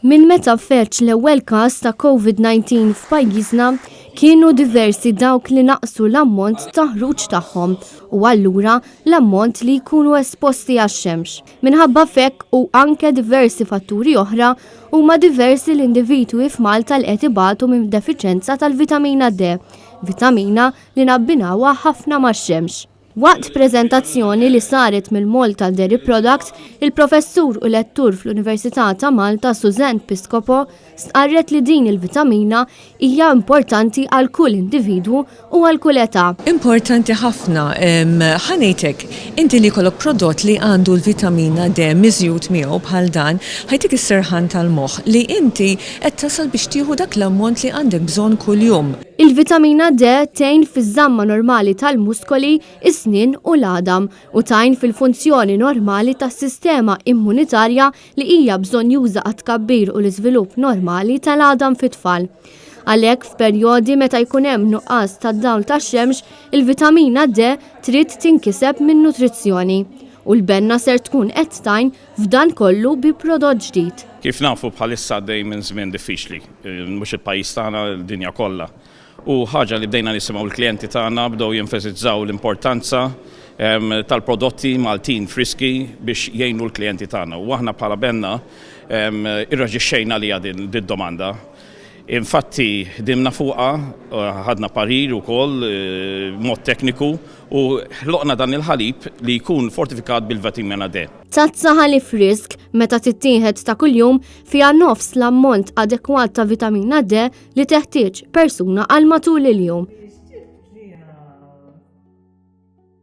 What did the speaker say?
Minn meta feċ l-ewwel każ ta' COVID-19 f'pajjiżna, kienu diversi dawk li naqsu l-ammont ta' ħruġ tagħhom u allura l-ammont li jkunu esposti għax-xemx. Minħabba fekk u anke diversi fatturi oħra huma diversi l-individwi f'Malta li qed ibatu minn defiċjenza tal-vitamina D, vitamina li nabbinawha ħafna max-xemx. Waqt preżentazzjoni li saret mill-Malta Dairy Products, il-professur u lettur fl-Università ta' Malta Susan Piscopo stqarret li din il-vitamina hija importanti għal kull individwu u għal kull età. Importanti ħafna, ħanejtek, inti li kollok prodott li għandu l-vitamina D miżjud miegħu bħal dan, ħajtik is-serħan tal-moħħ li inti qed tasal biex tieħu dak l-ammont li għandek bżonn kuljum. Il-vitamina D tgħin fiż-żamma normali tal-muskoli, is-snien u l-għadam u tajn fil-funzjoni normali tas-sistema immunitarja li hija bżonn juża għat-tkabbir u l-iżvilupp normali tal-għadam fit-tfal. Għalhekk f'perjodi meta jkun hemm nuqqas tad-dawl tax-xemx, il-vitamina D trid tinkiseb minn nutrizzjoni u l-benna ser tkun qed tajn f'dan kollu bi prodott ġdid. Kif nafu bħalissa għaddej minn żmien diffiċli, mhux il-pajjiż tagħna l-dinja kollha. U ħaġa li bdejna nisimgħu l-klijenti tagħna bdew jenfasizzaw l-importanza tal-prodotti Maltin friski biex jgħinu l-klijenti tagħna. U aħna bħala benna irraġixxejna li din domanda. Infatti dimna fuqha, ħadna parir ukoll mod tekniku u ħloqna dan il-ħalib li jkun fortifikat bil-vitamina D. Tazza ħalib frisk meta tittieħed ta' kuljum fiha nofs l-ammont adekwat ta' vitamina D li teħtieġ persuna għal matul il-jum.